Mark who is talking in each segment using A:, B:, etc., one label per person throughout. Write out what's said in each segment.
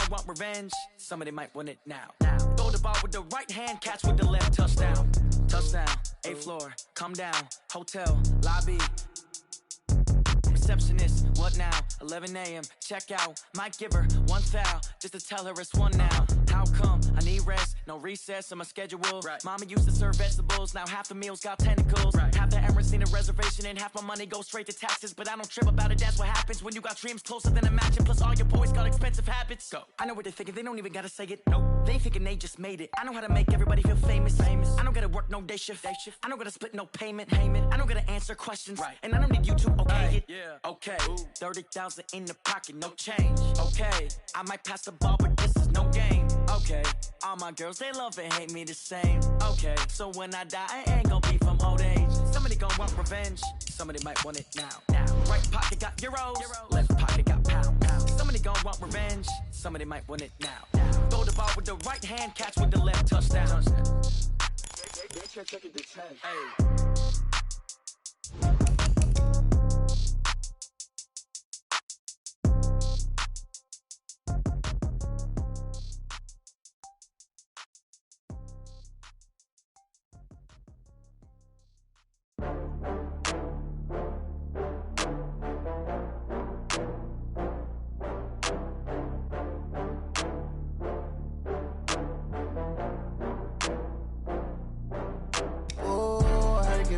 A: gonna want revenge. Somebody might want it now. Throw the ball with the right hand, catch with the left. Touchdown. Touchdown. 8th floor. Come down. Hotel. Lobby. Receptionist, what now? 11 a.m. Check out. Might give her one foul just to tell her it's one now. How come? I need rest, no recess in my schedule. Right. Mama used to serve vegetables, now half the meals got tentacles. Right. Half the Emirates need a reservation and half my money goes straight to taxes. But I don't trip about it, that's what happens when you got dreams closer than a mansion. Plus all your boys got expensive habits. Go. I know what they're thinking, they don't even gotta say it. Nope. They thinking they just made it. I know how to make everybody feel famous. I don't gotta work no day shift. I don't gotta split no payment. I don't gotta answer questions. Right. And I don't need you to okay it. Yeah. Okay, 30,000 in the pocket, no change. Okay, I might pass the ball, but this is no game. Okay, all my girls, they love and hate me the same. Okay, so when I die, I ain't gonna be from old age. Somebody gon' want revenge, somebody might want it now. Right pocket got euros, left pocket got pound. Somebody gon' want revenge, somebody might want it now. Throw the ball with the right hand, catch with the left. Touchdown. They check it this time. Hey.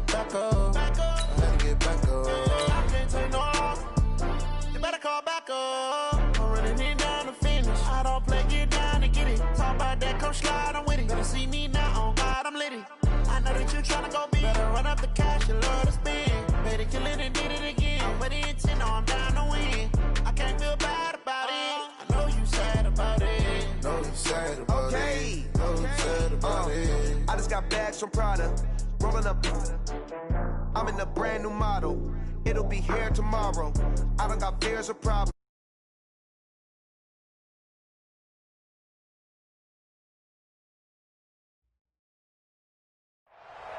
B: Back up. I had to get back up. I can't take no loss. You better call back up. I'm running it down to finish. I don't play, get down to get it. Talk about that, come slide, I'm with it. Better see me now, on God, I'm lit it. I know that you tryna go big. Better run up the cash, you love to spend. Better kill it and did it again. I'm with the intent, no, I'm down to win. I can't feel bad about it. I know you sad about it.
C: Know you sad about it. Know you sad about it. I just got bags from Prada. Rolling up, I'm in a brand new model. It'll be here tomorrow. I don't got fears or problems.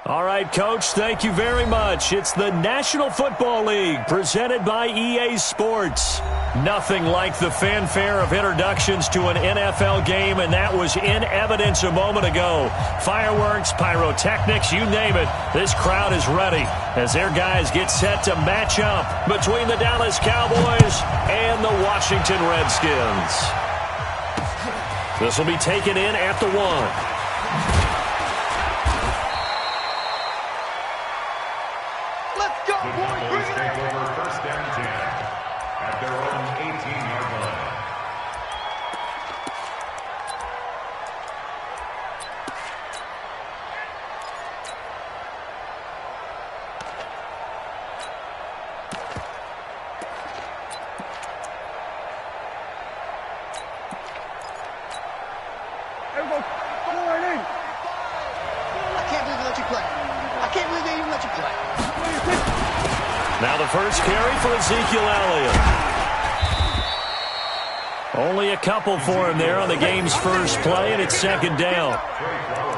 D: All right, Coach, thank you very much. It's the National Football League presented by EA Sports. Nothing like the fanfare of introductions to an NFL game, and that was in evidence a moment ago. Fireworks, pyrotechnics, you name it. This crowd is ready as their guys get set to match up between the Dallas Cowboys and the Washington Redskins. This will be taken in at the 1. Now the first carry for Ezekiel Elliott. Only a couple for him there on the game's first play, and it's second down.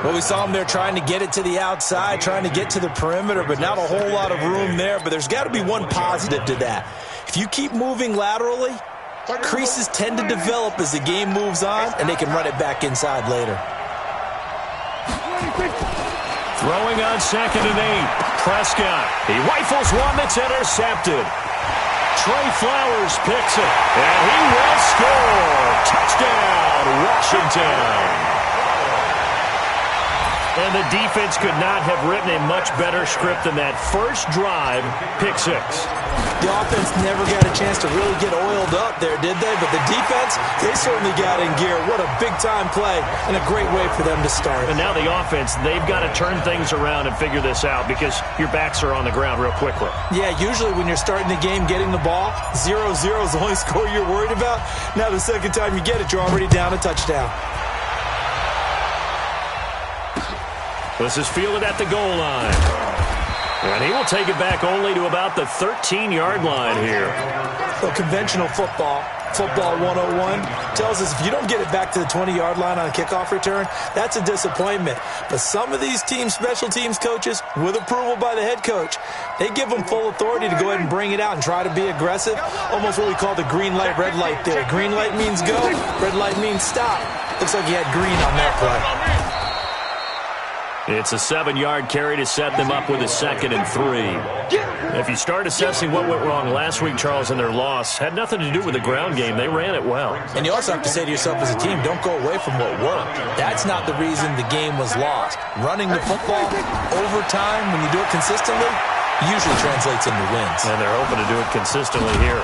E: Well, we saw him there trying to get it to the outside, trying to get to the perimeter, but not a whole lot of room there. But there's got to be one positive to that. If you keep moving laterally, creases tend to develop as the game moves on, and they can run it back inside later.
D: Throwing on 2nd and 8. Prescott. He rifles one that's intercepted. Trey Flowers picks it, and he will score. Touchdown, Washington. And the defense could not have written a much better script than that first drive, pick 6.
E: The offense never got a chance to really get oiled up there, did they? But the defense, they certainly got in gear. What a big-time play and a great way for them to start.
D: And now the offense, they've got to turn things around and figure this out because your backs are on the ground real quickly. Yeah,
E: usually when you're starting the game getting the ball, 0-0 is the only score you're worried about. Now the second time you get it, you're already down a touchdown.
D: This is fielded at the goal line. And he will take it back only to about the 13-yard line here.
E: So conventional football, Football 101 tells us if you don't get it back to the 20-yard line on a kickoff return, that's a disappointment. But some of these special teams coaches, with approval by the head coach, they give them full authority to go ahead and bring it out and try to be aggressive. Almost what we call the green light, red light theory. Green light means go, red light means stop. Looks like he had green on that play.
D: It's a 7-yard carry to set them up with a 2nd and 3. If you start assessing what went wrong last week, Charles, in their loss, had nothing to do with the ground game. They ran it well.
E: And you also have to say to yourself as a team, don't go away from what worked. That's not the reason the game was lost. Running the football over time, when you do it consistently, usually translates into wins.
D: And they're hoping to do it consistently here.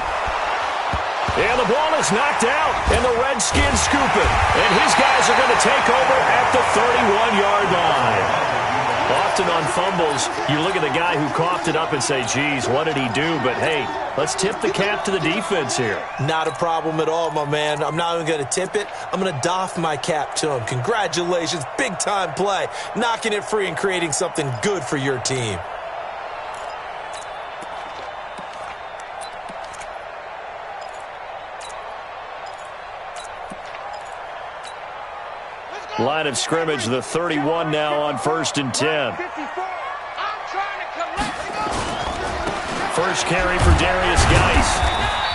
D: And the ball is knocked out, and the Redskins scoop it. And his guys are going to take over at the 31-yard line. Often on fumbles, you look at the guy who coughed it up and say, geez, what did he do? But, hey, let's tip the cap to the defense here.
E: Not a problem at all, my man. I'm not even going to tip it. I'm going to doff my cap to him. Congratulations, big-time play. Knocking it free and creating something good for your team.
D: Line of scrimmage, the 31 now on 1st and 10. First carry for Darius Geis.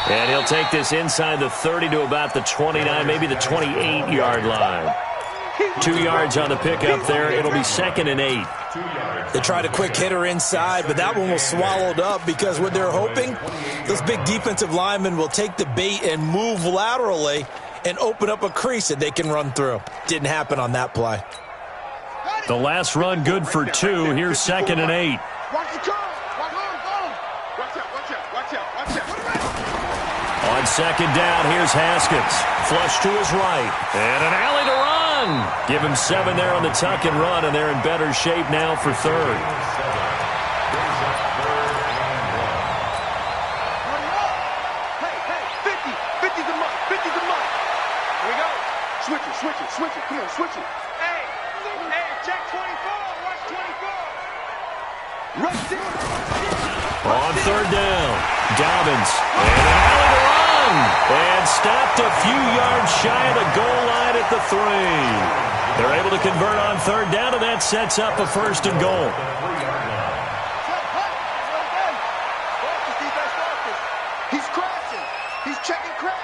D: And he'll take this inside the 30 to about the 29, maybe the 28-yard line. 2 yards on the pickup there. It'll be 2nd and 8.
E: They tried a quick hitter inside, but that one was swallowed up because what they're hoping, those big defensive linemen will take the bait and move laterally and open up a crease that they can run through. Didn't happen on that play.
D: The last run good for 2. Here's 2nd and 8. On 2nd down, here's Haskins. Flush to his right. And an alley to run. Give him 7 there on the tuck and run, and they're in better shape now for 3rd.
B: Switch it, come on, switch it. Hey, check 24, watch 24. Rush it.
D: On 3rd down, Dobbins. And an alley to run. And stopped a few yards shy of the goal line at the 3. They're able to convert on 3rd down, and that sets up a 1st and goal.
B: He's crashing. He's checking crash.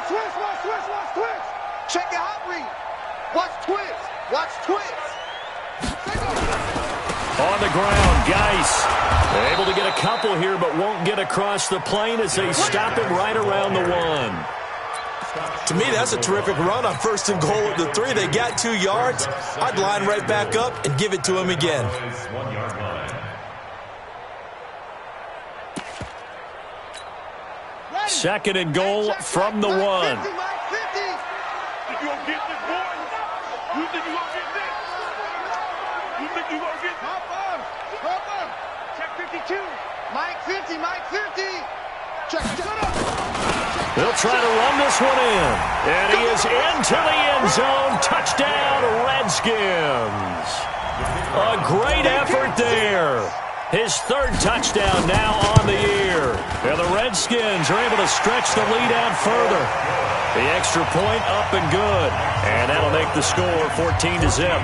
B: Watch twist. Check your hot read. Watch twist.
D: On the ground, Geis. Able to get a couple here, but won't get across the plane as they stop him right around the 1.
E: To me, that's a terrific run on 1st and goal at the 3. They got 2 yards. I'd line right back up and give it to him again.
D: Second and goal from the 1.
B: You gonna get this, boy? You think you gonna get this? You think you gonna get this? Hop on. Check 52. Mike 50. Check it up.
D: They'll try to run this one in. And he is into the end zone. Touchdown, Redskins. A great effort there. His 3rd touchdown now on the year. And the Redskins are able to stretch the lead out further. The extra point up and good. And that'll make the score 14-0.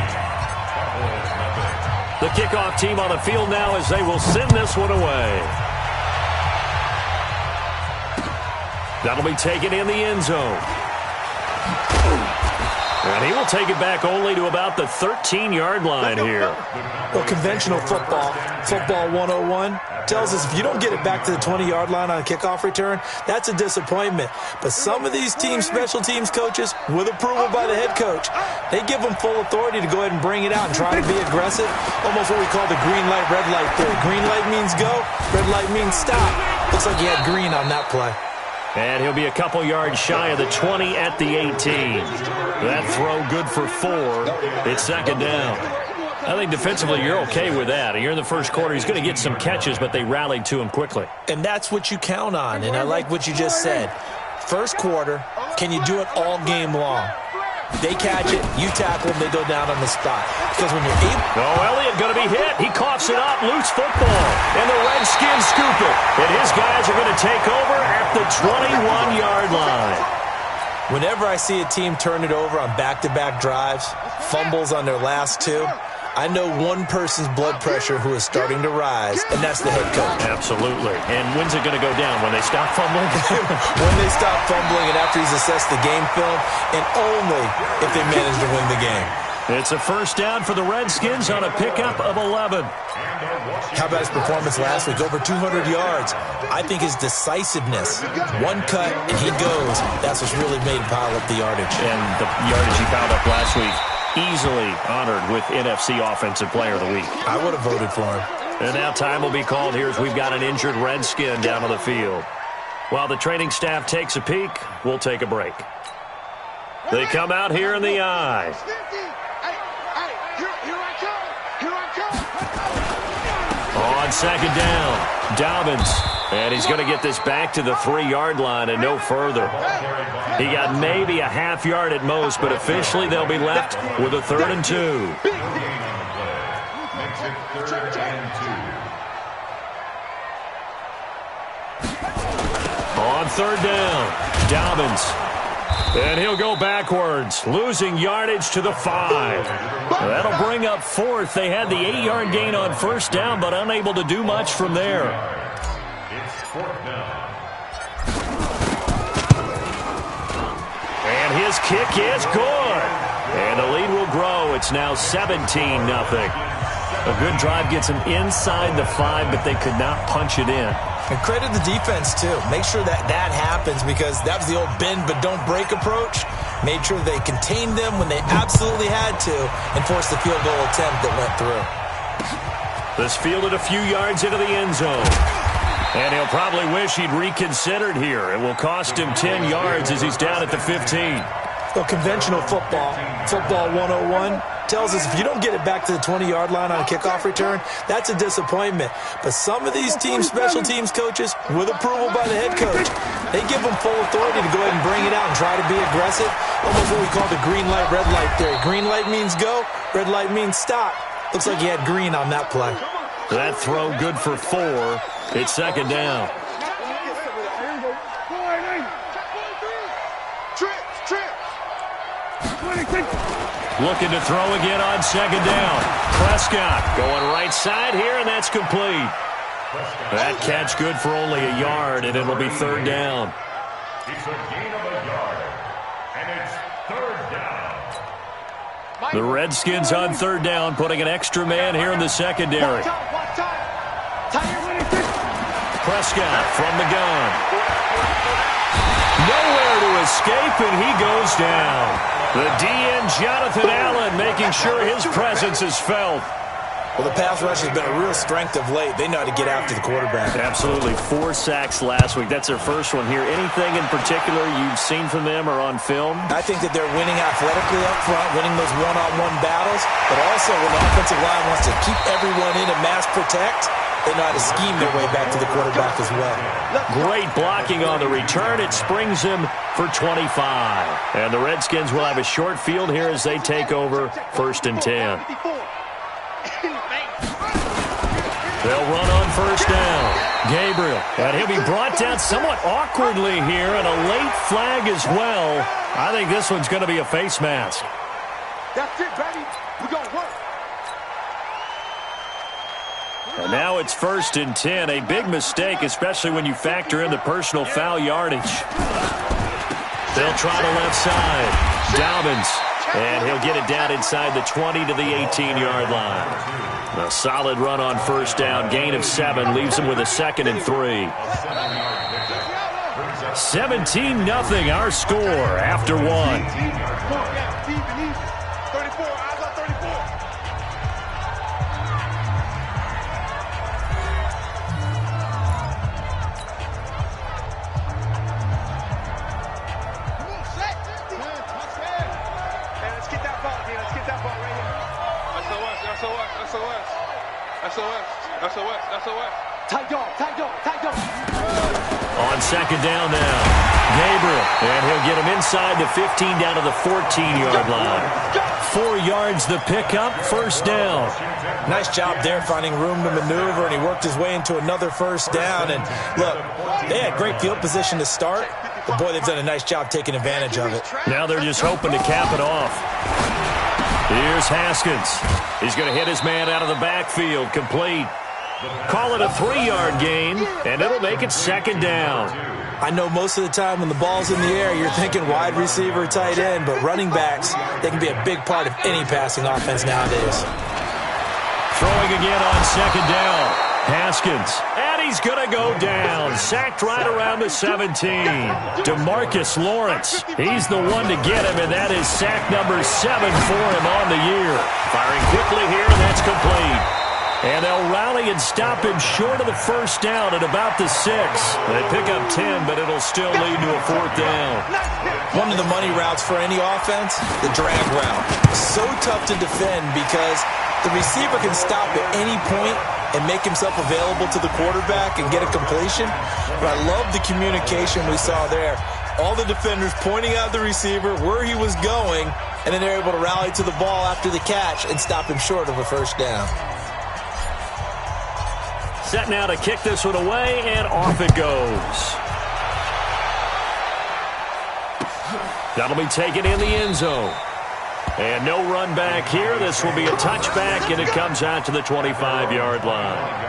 D: The kickoff team on the field now as they will send this one away. That'll be taken in the end zone. And he will take it back only to about the 13-yard line here.
E: Well, conventional football 101, tells us if you don't get it back to the 20-yard line on a kickoff return, that's a disappointment. But some of these special teams coaches, with approval by the head coach, they give them full authority to go ahead and bring it out and try to be aggressive. Almost what we call the green light, red light theory. Green light means go, red light means stop. Looks like he had green on that play.
D: And he'll be a couple yards shy of the 20 at the 18. That throw good for 4. It's 2nd down. I think defensively you're okay with that. You're in the first quarter. He's going to get some catches, but they rallied to him quickly.
E: And that's what you count on, and I like what you just said. First quarter, can you do it all game long? They catch it, you tackle them, they go down on the spot. Because when you're able...
D: Oh, Elliott going to be hit. He coughs it up, loose football. And the Redskins scoop it. And his guys are going to take over at the 21-yard line.
E: Whenever I see a team turn it over on back-to-back drives, fumbles on their last two, I know one person's blood pressure who is starting to rise, and that's the head coach.
D: Absolutely. And when's it going to go down? When they stop fumbling?
E: When they stop fumbling and after he's assessed the game film, and only if they manage to win the game.
D: It's a first down for the Redskins on a pickup of 11.
E: How about his performance last week? Over 200 yards. I think his decisiveness, one cut and he goes, that's what's really made him pile up the yardage.
D: And the yardage he piled up last week, easily honored with NFC Offensive Player of the Week.
E: I would have voted for him.
D: And now time will be called here as we've got an injured Redskin down on the field. While the training staff takes a peek, we'll take a break. They come out here in the eye. On second down, Dobbins. And he's going to get this back to the 3-yard line and no further. He got maybe a half yard at most, but officially they'll be left with a 3rd and 2. On 3rd down, Dobbins. And he'll go backwards, losing yardage to the 5. That'll bring up 4th. They had the 8-yard gain on 1st down, but unable to do much from there. And his kick is good. And the lead will grow. It's now 17-0. A good drive gets them inside the 5, but they could not punch it in.
E: And credit the defense, too. Make sure that happens because that was the old bend but don't break approach. Made sure they contained them when they absolutely had to and forced the field goal attempt that went through.
D: This fielded a few yards into the end zone. And he'll probably wish he'd reconsidered here. It will cost him 10 yards as he's down at the 15.
E: Well, conventional football 101, tells us if you don't get it back to the 20-yard line on a kickoff return, that's a disappointment. But some of these teams, special teams coaches, with approval by the head coach, they give them full authority to go ahead and bring it out and try to be aggressive. Almost what we call the green light, red light theory. Green light means go, red light means stop. Looks like he had green on that play.
D: That throw good for 4. It's 2nd down. Looking to throw again on 2nd down. Prescott going right side here, and that's complete. That catch good for only a yard, and it'll be 3rd down.
F: It's a gain of a yard, and it's 3rd down.
D: The Redskins on 3rd down, putting an extra man here in the secondary. Prescott from the gun. Nowhere to escape, and he goes down. The DN, Jonathan Allen, making sure his presence is felt.
E: Well, the pass rush has been a real strength of late. They know how to get after the quarterback.
D: Absolutely. 4 sacks last week. That's their first one here. Anything in particular you've seen from them or on film?
E: I think that they're winning athletically up front, winning those one-on-one battles, but also when the offensive line wants to keep everyone in and mass protect, they know how to scheme their way back to the quarterback as well.
D: Great blocking on the return. It springs him for 25. And the Redskins will have a short field here as they take over 1st and 10. They'll run on 1st down. Gabriel. And he'll be brought down somewhat awkwardly here, and a late flag as well. I think this one's going to be a face mask.
B: That's it, baby. We're going to work.
D: And now it's 1st and 10. A big mistake, especially when you factor in the personal foul yardage. They'll try the left side. Dobbins. And he'll get it down inside the 20 to the 18-yard line. A solid run on 1st down. Gain of 7 leaves him with a 2nd and 3. 17-0 our score after 1. On second down now, Gabriel, and he'll get him inside the 15 down to the 14-yard line. 4 yards the pickup, first down.
E: Nice job there finding room to maneuver, and he worked his way into another first down. And look, they had great field position to start, but boy, they've done a nice job taking advantage of it.
D: Now they're just hoping to cap it off. Here's Haskins. He's going to hit his man out of the backfield, complete. Call it a 3-yard gain, and it'll make it second down.
E: I know most of the time when the ball's in the air, you're thinking wide receiver, tight end, but running backs, they can be a big part of any passing offense nowadays.
D: Throwing again on second down. Haskins, and he's going to go down. Sacked right around the 17. DeMarcus Lawrence, he's the one to get him, and that is sack number 7 for him on the year. Firing quickly here, and that's complete. And they'll rally and stop him short of the first down at about the 6. They pick up 10, but it'll still lead to a 4th down.
E: One of the money routes for any offense, the drag route. So tough to defend because the receiver can stop at any point and make himself available to the quarterback and get a completion. But I love the communication we saw there. All the defenders pointing out the receiver, where he was going, and then they're able to rally to the ball after the catch and stop him short of a first down.
D: Set now to kick this one away, and off it goes. That'll be taken in the end zone. And no run back here. This will be a touchback, and it comes out to the 25-yard line.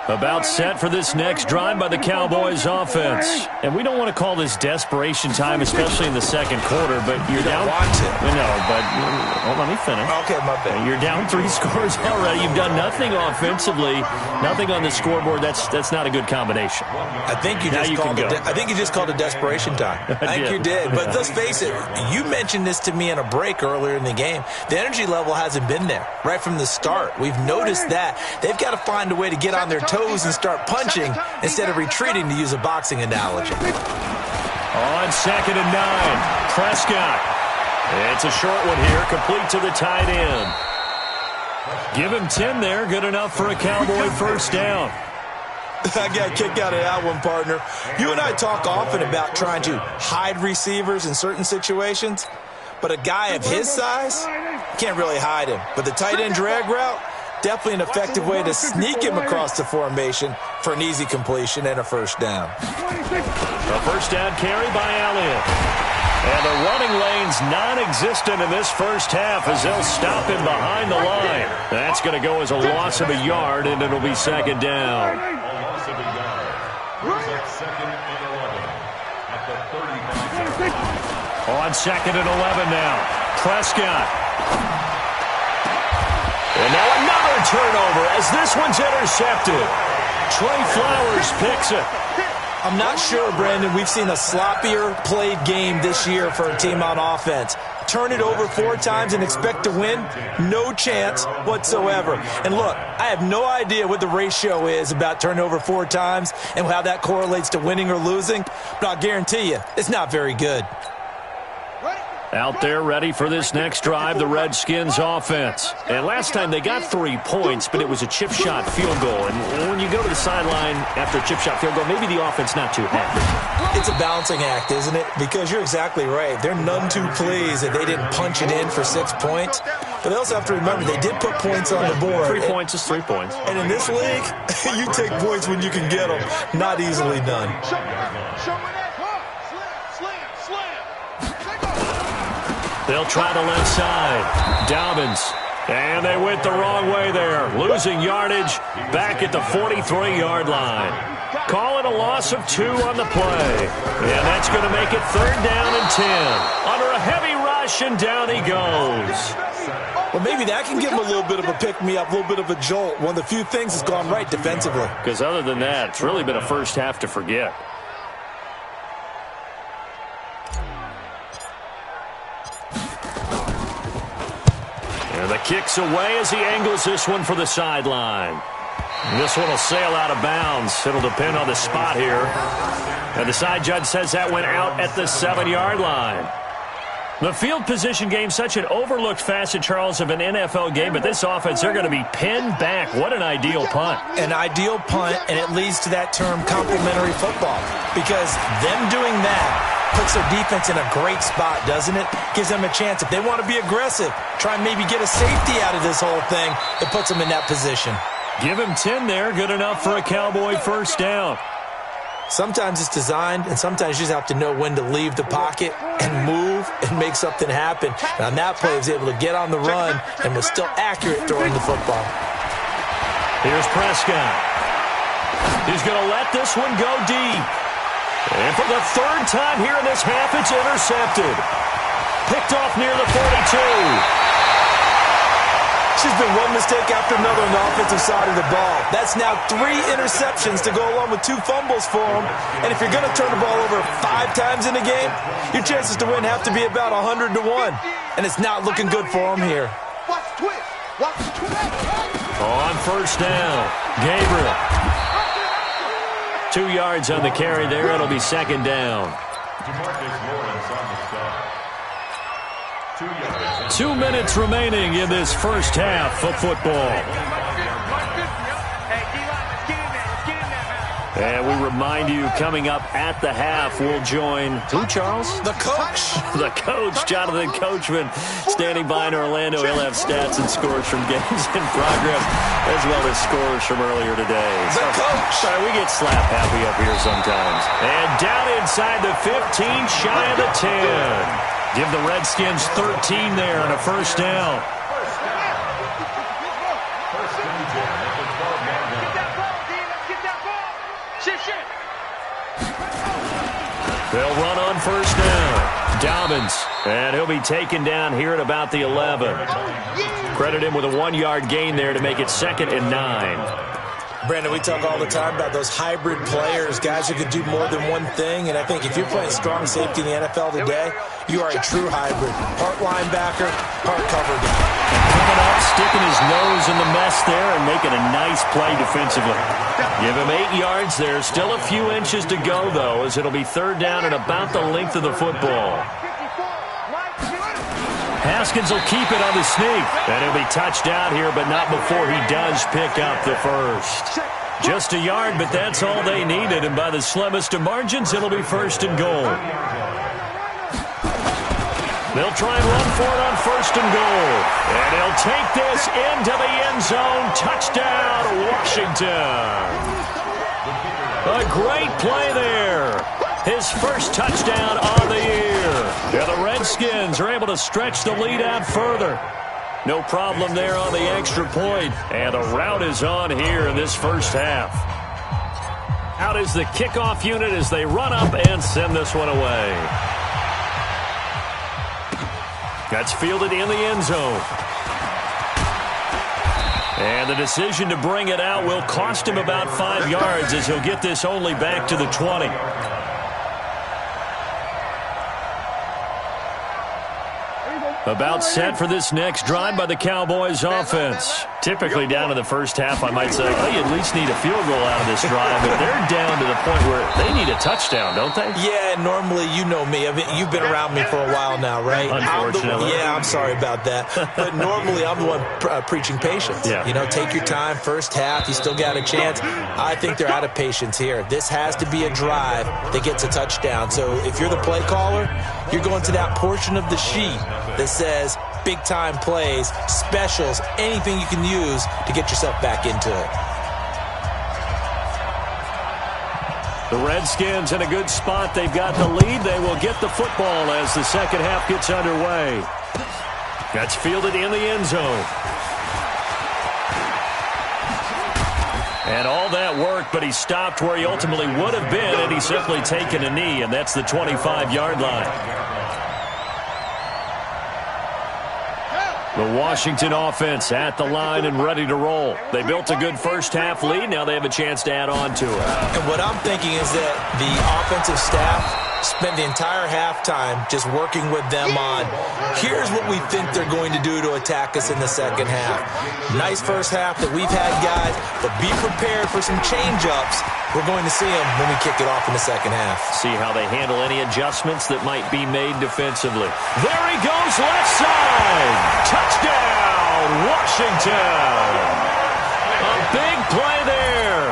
D: About set for this next drive by the Cowboys offense. And we don't want to call this desperation time, especially in the second quarter, but you're down. No, but let me finish.
E: Okay, my bad.
D: You're down 3 scores already. You've done nothing offensively, nothing on the scoreboard. That's not a good combination.
E: I think you just called it desperation time. I think you did. But let's face it, you mentioned this to me in a break earlier in the game. The energy level hasn't been there right from the start. We've noticed that. They've got to find a way to get on their toes and start punching instead of retreating, to use a boxing analogy.
D: On second and 9, Prescott. It's a short one here, complete to the tight end. Give him 10 there, good enough for a Cowboy first down.
E: I got a kick out of that one, partner. You and I talk often about trying to hide receivers in certain situations, but a guy of his size, can't really hide him. But the tight end drag route, definitely an effective way to sneak him across the formation for an easy completion and a first down.
D: A first down carry by Elliott. And the running lane's non-existent in this first half as they'll stop him behind the line. That's going to go as a loss of a yard, and it'll be second down.
F: Loss of a yard. Brings up 2nd and 11 at the 35.
D: On 2nd and 11 now, Prescott. And now another turnover as this one's intercepted. Trey Flowers picks it.
E: I'm not sure, Brandon, we've seen a sloppier played game this year for a team on offense. Turn it over 4 times and expect to win? No chance whatsoever. And look, I have no idea what the ratio is about turning over 4 times and how that correlates to winning or losing, but I'll guarantee you, it's not very good.
D: Out there ready for this next drive, the Redskins offense. And last time they got 3 points, but it was a chip shot field goal. And when you go to the sideline after a chip shot field goal, maybe the offense not too happy.
E: It's a balancing act, isn't it? Because you're exactly right. They're none too pleased that they didn't punch it in for 6 points. But they also have to remember they did put points on the board.
D: 3 points is 3 points.
E: And in this league, you take points when you can get them. Not easily done.
D: They'll try the left side. Dobbins. And they went the wrong way there. Losing yardage back at the 43-yard line. Call it a loss of 2 on the play. And that's going to make it 3rd down and 10. Under a heavy rush, and down he goes.
E: Well, maybe that can give him a little bit of a pick-me-up, a little bit of a jolt. One of the few things that's gone right defensively.
D: Because other than that, it's really been a first half to forget. And the kick's away as he angles this one for the sideline. This one will sail out of bounds. It'll depend on the spot here. And the side judge says that went out at the 7-yard line. The field position game, such an overlooked facet, Charles, of an NFL game, but this offense, they're going to be pinned back. What an ideal punt.
E: An ideal punt, and it leads to that term complementary football, because them doing that puts their defense in a great spot, doesn't it? Gives them a chance. If they want to be aggressive, try and maybe get a safety out of this whole thing, it puts them in that position.
D: Give him 10 there. Good enough for a Cowboy first down.
E: Sometimes it's designed, and sometimes you just have to know when to leave the pocket and move and make something happen. And on that play, he was able to get on the run and was still accurate throwing the football.
D: Here's Prescott. He's going to let this one go deep. And for the third time here in this half, it's intercepted. Picked off near the 42.
E: There's been one mistake after another on the offensive side of the ball. That's now 3 interceptions to go along with 2 fumbles for him. And if you're going to turn the ball over 5 times in a game, your chances to win have to be about 100 to 1. And it's not looking good for him here.
D: On first down, Gabriel. 2 yards on the carry there. It'll be second down. 2 minutes remaining in this first half of football. And we remind you, coming up at the half, we'll join who, Charles?
E: The coach.
D: The coach, Jonathan Coachman, standing by in Orlando. He'll have stats and scores from games in progress, as well as scores from earlier today.
E: The coach.
D: Sorry, we get slap happy up here sometimes. And down inside the 15, shy of the 10. Give the Redskins 13 there on a first down. They'll run on first down. Dobbins, and he'll be taken down here at about the 11. Credit him with a 1-yard gain there to make it 2nd and 9.
E: Brandon, we talk all the time about those hybrid players, guys who can do more than one thing, and I think if you're playing strong safety in the NFL today, you are a true hybrid. Part linebacker, part cover guy.
D: Coming up, sticking his nose in the mess there and making a nice play defensively. Give him 8 yards there. Still a few inches to go, though, as it'll be third down and about the length of the football. Haskins will keep it on the sneak. And he'll be touched out here, but not before he does pick up the first. Just a yard, but that's all they needed. And by the slimmest of margins, it'll be first and goal. They'll try and run for it on first and goal. And he'll take this into the end zone. Touchdown, Washington. A great play there. His first touchdown on the year. Yeah, the Redskins are able to stretch the lead out further. No problem there on the extra point. And the route is on here in this first half. Out is the kickoff unit as they run up and send this one away. That's fielded in the end zone. And the decision to bring it out will cost him about 5 yards as he'll get this only back to the 20. About set for this next drive by the Cowboys offense. Typically down in the first half, I might say, well, you at least need a field goal out of this drive. But they're down to the point where they need a touchdown, don't they?
E: Yeah, normally, you know me. I mean, you've been around me for a while now, right?
D: Unfortunately.
E: I'm sorry about that. But normally, I'm the one preaching patience.
D: Yeah.
E: You know, take your time. First half, you still got a chance. I think they're out of patience here. This has to be a drive that gets a touchdown. So if you're the play caller, you're going to that portion of the sheet that says big-time plays, specials, anything you can use to get yourself back into it.
D: The Redskins in a good spot. They've got the lead. They will get the football as the second half gets underway. That's fielded in the end zone. And all that work, but he stopped where he ultimately would have been, and he's simply taken a knee, and that's the 25-yard line. The Washington offense at the line and ready to roll. They built a good first-half lead. Now they have a chance to add on to it.
E: And what I'm thinking is that the offensive staff spent the entire halftime just working with them on, here's what we think they're going to do to attack us in the second half. Nice first half that we've had, guys, but be prepared for some change-ups. We're going to see them when we kick it off in the second half.
D: See how they handle any adjustments that might be made defensively. There he goes, left side. Touchdown, Washington. A big play there.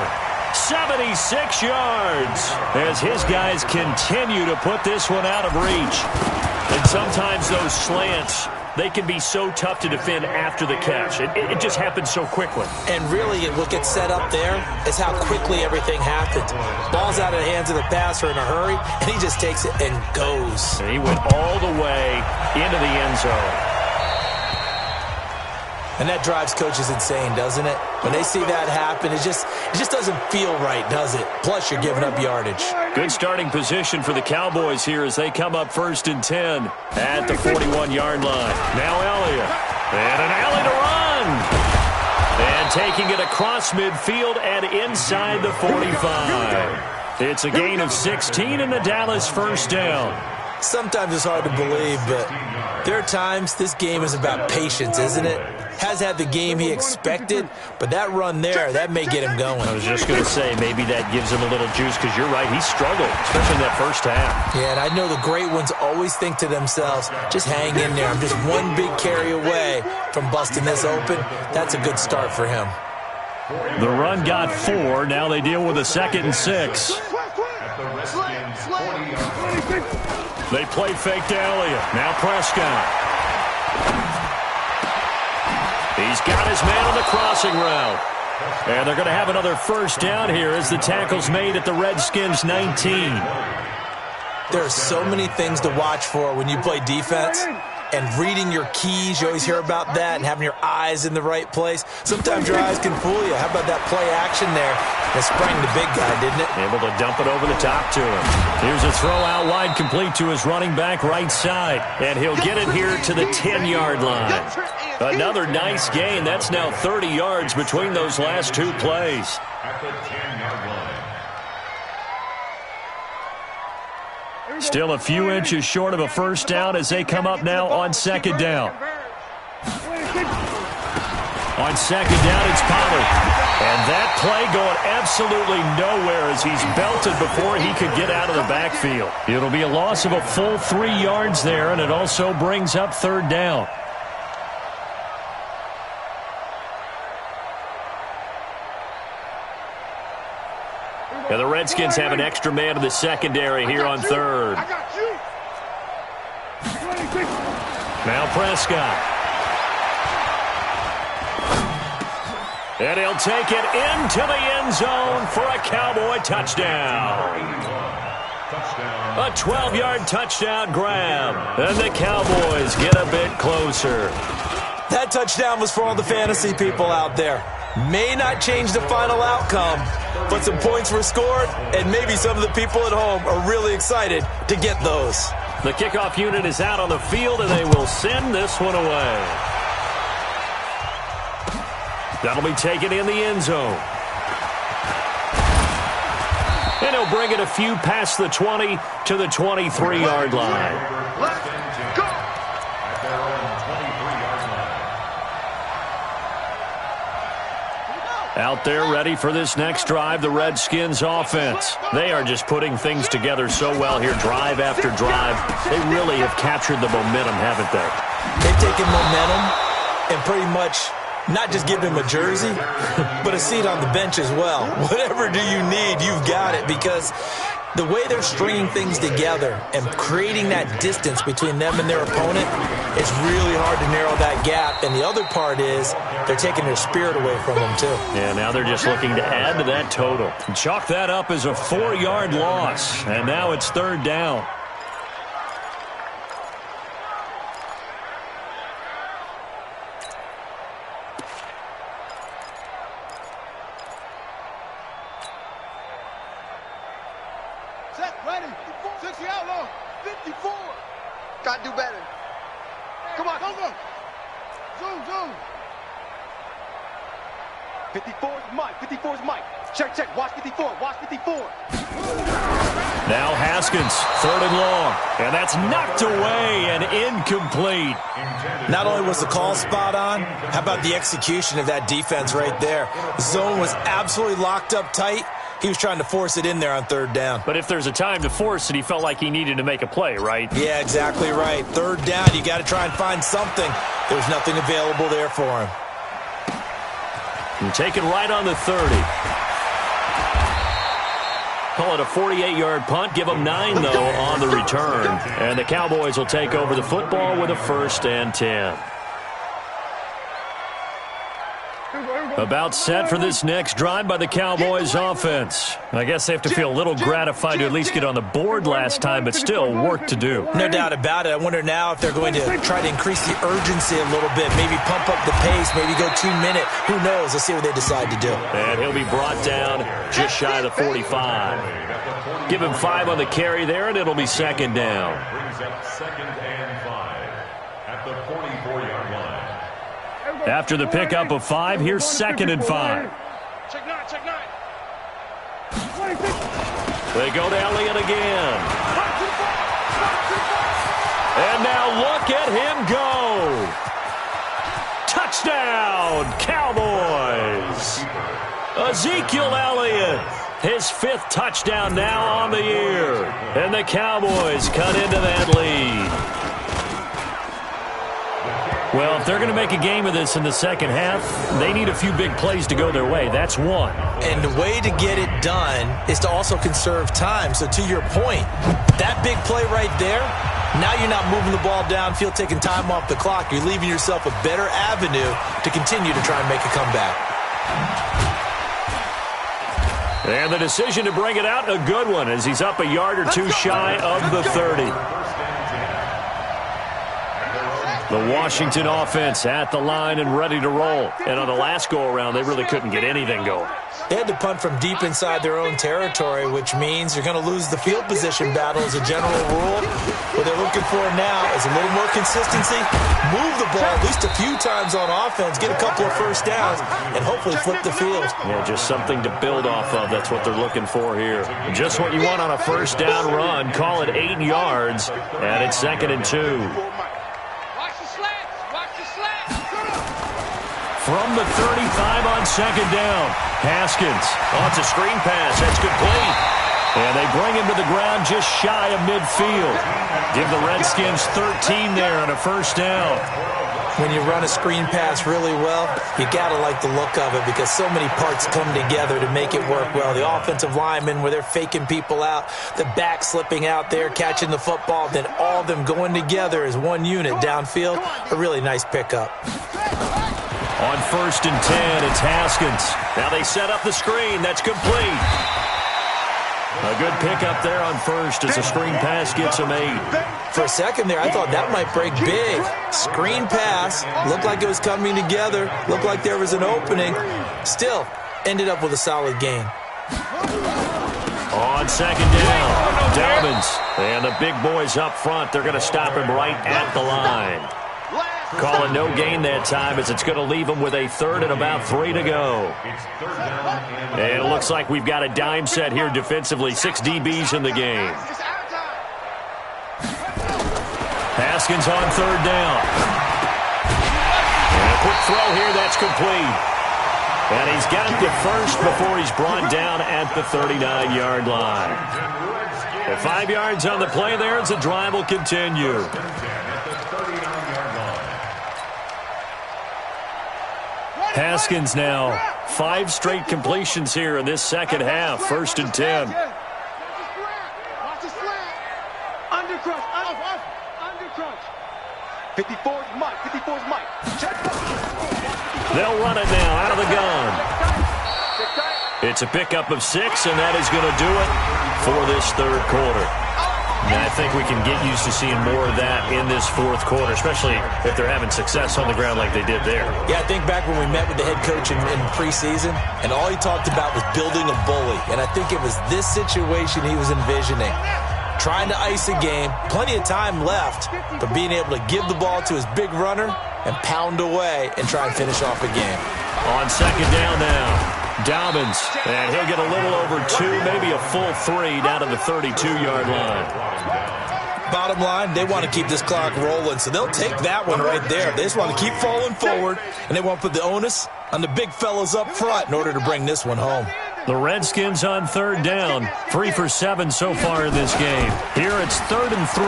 D: 76 yards as his guys continue to put this one out of reach. And sometimes those slants, they can be so tough to defend after the catch. It just happens so quickly.
E: And really, what gets set up there is how quickly everything happens. Ball's out of the hands of the passer in a hurry, and he just takes it and goes.
D: And he went all the way into the end zone.
E: And that drives coaches insane, doesn't it? When they see that happen, it just doesn't feel right, does it? Plus, you're giving up yardage.
D: Good starting position for the Cowboys here as they come up 1st and 10 at the 41-yard line. Now Elliott. And an alley to run. And taking it across midfield and inside the 45. It's a gain of 16 and the Dallas first down.
E: Sometimes it's hard to believe, but there are times this game is about patience, isn't it? Has had the game he expected, but that run there, that may get him going.
D: I was just going to say, maybe that gives him a little juice, because you're right, he struggled, especially in that first half.
E: Yeah, and I know the great ones always think to themselves, just hang in there. I'm just one big carry away from busting this open. That's a good start for him.
D: The run got 4. Now they deal with a 2nd and 6. They play fake to Elliott. Now Prescott. He's got his man on the crossing route. And they're going to have another first down here as the tackle's made at the Redskins 19.
E: There are so many things to watch for when you play defense. And reading your keys, you always hear about that, and having your eyes in the right place. Sometimes your eyes can fool you. How about that play action there? That sprang the big guy, didn't it?
D: Able to dump it over the top to him. Here's a throw out wide, complete to his running back right side. And he'll get it here to the 10-yard line. Another nice gain. That's now 30 yards between those last 2 plays.
F: At the 10-yard line.
D: Still a few inches short of a first down as they come up now on 2nd down. On 2nd down, it's Pollard. And that play going absolutely nowhere as he's belted before he could get out of the backfield. It'll be a loss of a full 3 yards there, and it also brings up 3rd down. And the Redskins have an extra man in the secondary here on 3rd. Now Prescott. And he'll take it into the end zone for a Cowboy touchdown. A 12-yard touchdown grab. And the Cowboys get a bit closer.
E: That touchdown was for all the fantasy people out there. May not change the final outcome, but some points were scored, and maybe some of the people at home are really excited to get those.
D: The kickoff unit is out on the field, and they will send this one away. That'll be taken in the end zone. And he'll bring it a few past the 20 to the 23-yard line.
F: Let's go! At their own 23-yard line.
D: Out there ready for this next drive, the Redskins offense. They are just putting things together so well here, drive after drive. They really have captured the momentum, haven't they?
E: They've taken momentum and pretty much not just give him a jersey, but a seat on the bench as well. Whatever do you need, you've got it, because the way they're stringing things together and creating that distance between them and their opponent, it's really hard to narrow that gap. And the other part is they're taking their spirit away from them, too.
D: Yeah, now they're just looking to add to that total. Chalk that up as a 4-yard loss, and now it's 3rd down.
B: Ready. 60 outlaw. 54. Got to do better. Come on. Go. Zoom. 54 is Mike. 54 is Mike. Check. Watch 54.
D: Now Haskins, 3rd and long. And that's knocked away and incomplete.
E: Not only was the call spot on, how about the execution of that defense right there? The zone was absolutely locked up tight. He was trying to force it in there on 3rd down.
D: But if there's a time to force it, he felt like he needed to make a play, right?
E: Yeah, exactly right. 3rd down, you got to try and find something. There's nothing available there for him.
D: And take it right on the 30. Call it a 48-yard punt. Give them 9, though, on the return. And the Cowboys will take over the football with a 1st and 10. About set for this next drive by the Cowboys offense. I guess they have to feel a little gratified to at least get on the board last time, but still work to do.
E: No doubt about it. I wonder now if they're going to try to increase the urgency a little bit, maybe pump up the pace, maybe go 2-minute. Who knows? Let's see what they decide to do.
D: And he'll be brought down just shy of the 45. Give him 5 on the carry there, and it'll be 2nd down.
F: Brings up 2nd and 5 at the 44-yard line.
D: After the pickup of 5, here's 2nd and 5.
G: Check 9, check 9.
D: They go to Elliott again. And now look at him go. Touchdown, Cowboys. Ezekiel Elliott, his 5th touchdown now on the year. And the Cowboys cut into that lead. Well, if they're going to make a game of this in the second half, they need a few big plays to go their way. That's one.
E: And the way to get it done is to also conserve time. So to your point, that big play right there, now you're not moving the ball downfield, taking time off the clock. You're leaving yourself a better avenue to continue to try and make a comeback.
D: And the decision to bring it out, a good one, as he's up a yard or 2 shy of the 30. The Washington offense at the line and ready to roll. And on the last go-around, they really couldn't get anything going.
E: They had to punt from deep inside their own territory, which means you're going to lose the field position battle as a general rule. What they're looking for now is a little more consistency, move the ball at least a few times on offense, get a couple of 1st downs, and hopefully flip the field.
D: Yeah, just something to build off of. That's what they're looking for here. Just what you want on a 1st down run. Call it 8 yards, and it's 2nd and 2. From the 35 on 2nd down. Haskins. Oh, it's a screen pass. That's complete. And they bring him to the ground just shy of midfield. Give the Redskins 13 there on a 1st down.
E: When you run a screen pass really well, you got to like the look of it because so many parts come together to make it work well. The offensive linemen, where they're faking people out, the back slipping out there, catching the football, then all of them going together as one unit downfield. A really nice pickup.
D: On 1st and 10, it's Haskins. Now they set up the screen. That's complete. A good pickup there on 1st as the screen pass gets him 8.
E: For a second there, I thought that might break big. Screen pass. Looked like it was coming together. Looked like there was an opening. Still, ended up with a solid gain.
D: On 2nd down, Dobbins. And the big boys up front. They're going to stop him right at the line. Calling no gain that time as it's going to leave him with a 3rd and about 3 to go. And it looks like we've got a dime set here defensively. 6 DBs in the game. Haskins on 3rd down. And a quick throw here, that's complete. And he's got the 1st before he's brought down at the 39-yard line. And 5 yards on the play there as the drive will continue. Haskins now 5 straight completions here in this second half. 1st and 10.
G: Under crunch. 54's Mike. 54's Mike.
D: They'll run it now out of the gun. It's a pickup of 6, and that is going to do it for this 3rd quarter. And I think we can get used to seeing more of that in this 4th quarter, especially if they're having success on the ground like they did there.
E: Yeah, I think back when we met with the head coach in preseason, and all he talked about was building a bully. And I think it was this situation he was envisioning. Trying to ice a game, plenty of time left, but being able to give the ball to his big runner and pound away and try and finish off a game.
D: On 2nd down now, Dobbins, and he'll get a little over 2, maybe a full 3 down to the 32-yard line.
E: Bottom line, they want to keep this clock rolling, so they'll take that one right there. They just want to keep falling forward, and they want to put the onus on the big fellas up front in order to bring this one home.
D: The Redskins on 3rd down, 3 for 7 so far in this game. Here it's 3rd and 3.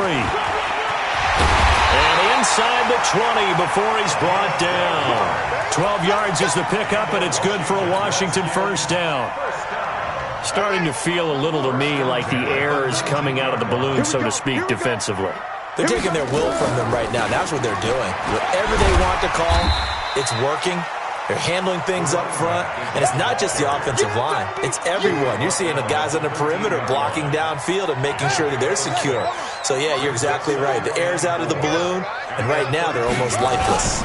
D: And inside the 20 before he's brought down. 12 yards is the pickup, and it's good for a Washington first down. Starting to feel a little to me like the air is coming out of the balloon, so to speak, defensively.
E: They're taking their will from them right now. That's what they're doing. Whatever they want to call, it's working. They're handling things up front, and it's not just the offensive line. It's everyone. You're seeing the guys on the perimeter blocking downfield and making sure that they're secure. So, yeah, you're exactly right. The air's out of the balloon, and right now they're almost lifeless.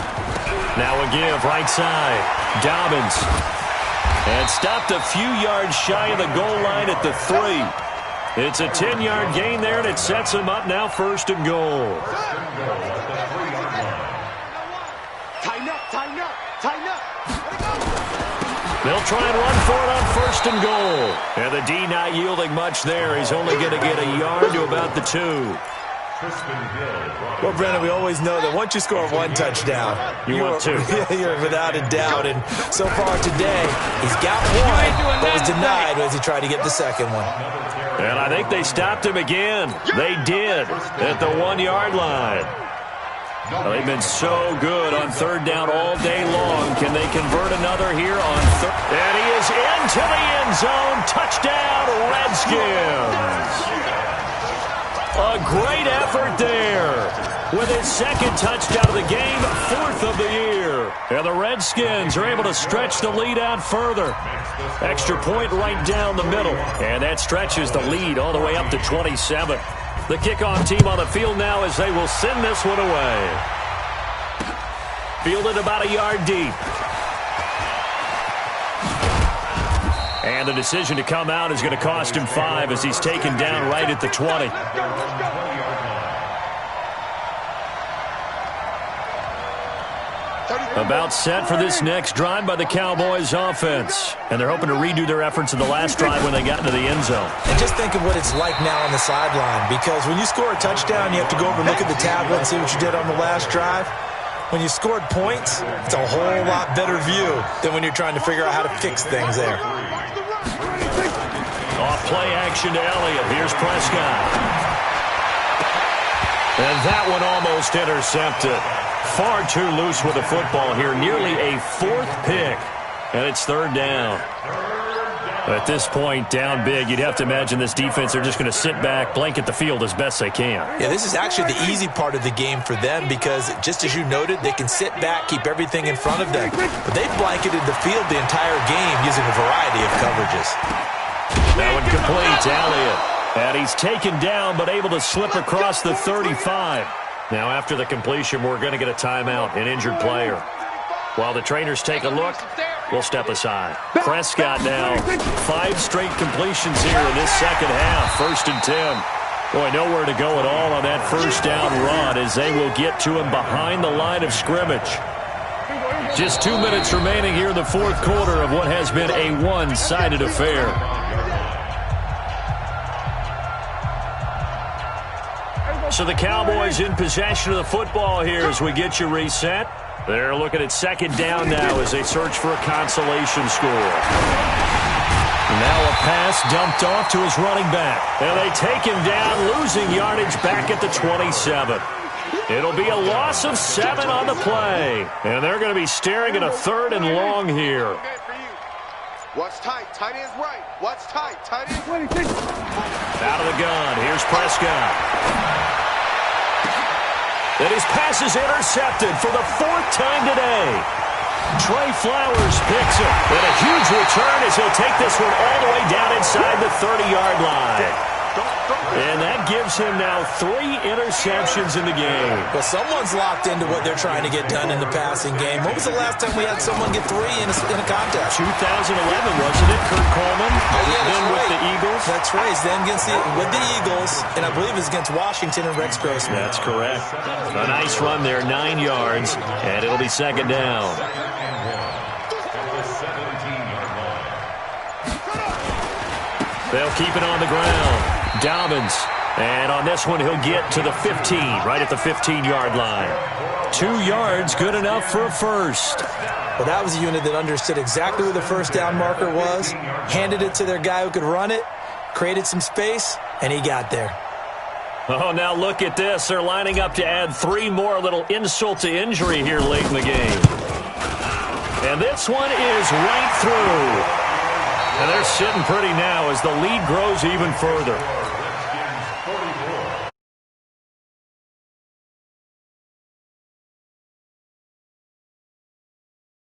D: Now a give, right side. Dobbins. And stopped a few yards shy of the goal line at the 3. It's a 10-yard gain there, and it sets him up now 1st and goal.
G: Tighten up, tighten up, tighten up.
D: They'll try and run for it on 1st and goal. And the D not yielding much there. He's only going to get a yard to about the 2.
E: Well, Brennan, we always know that once you score one touchdown,
D: want 2.
E: You're without a doubt. And so far today, he's got one, but was denied as he tried to get the second one.
D: And I think they stopped him again. They did at the 1-yard line. Well, they've been so good on 3rd down all day long. Can they convert another here on 3rd? And he is into the end zone. Touchdown, Redskins. A great effort there with his 2nd touchdown of the game, 4th of the year. And the Redskins are able to stretch the lead out further. Extra point right down the middle. And that stretches the lead all the way up to 27. The kickoff team on the field now as they will send this one away. Fielded about a yard deep. And the decision to come out is going to cost him 5 as he's taken down right at the 20. About set for this next drive by the Cowboys offense. And they're hoping to redo their efforts in the last drive when they got into the end zone.
E: And just think of what it's like now on the sideline, because when you score a touchdown, you have to go over and look at the tablet and see what you did on the last drive. When you scored points, it's a whole lot better view than when you're trying to figure out how to fix things there.
D: Off play action to Elliott. Here's Prescott. And that one almost intercepted. Far too loose with the football here. Nearly a 4th pick. And it's 3rd down. At this point, down big, you'd have to imagine this defense, they're just going to sit back, blanket the field as best they can.
E: Yeah, this is actually the easy part of the game for them because, just as you noted, they can sit back, keep everything in front of them. But they've blanketed the field the entire game using a variety of coverages.
D: That one complete to Elliott. And he's taken down but able to slip across the 35. Now after the completion, we're going to get a timeout, an injured player. While the trainers take a look, we'll step aside. Prescott now, 5 straight completions here in this second half. 1st and 10. Boy, nowhere to go at all on that first down run as they will get to him behind the line of scrimmage. Just 2 minutes remaining here in the 4th quarter of what has been a one-sided affair. So the Cowboys in possession of the football here as we get you reset. They're looking at 2nd down now as they search for a consolation score. Now a pass dumped off to his running back. And they take him down, losing yardage back at the 27. It'll be a loss of 7 on the play. And they're going to be staring at a 3rd and long here.
G: Watch tight. Tight end's right. Watch tight. Tight end.
D: Out of the gun. Here's Prescott. And his pass is intercepted for the 4th time today. Trey Flowers picks it. And a huge return as he'll take this one all the way down inside the 30-yard line. And that gives him now 3 interceptions in the game.
E: Well, someone's locked into what they're trying to get done in the passing game. When was the last time we had someone get 3 in a contest?
D: 2011, wasn't it? Kurt Coleman. Then with the Eagles.
E: That's right. Then with the Eagles, and I believe it's against Washington and Rex Grossman.
D: That's correct. A nice run there, 9 yards, and it'll be 2nd down. They'll keep it on the ground. Dobbins. And on this one, he'll get to the 15, right at the 15-yard line. 2 yards, good enough for a first.
E: Well, that was a unit that understood exactly where the first down marker was, handed it to their guy who could run it, created some space, and he got there.
D: Oh, now look at this. They're lining up to add 3 more, a little insult to injury here late in the game. And this one is right through. And they're sitting pretty now as the lead grows even further.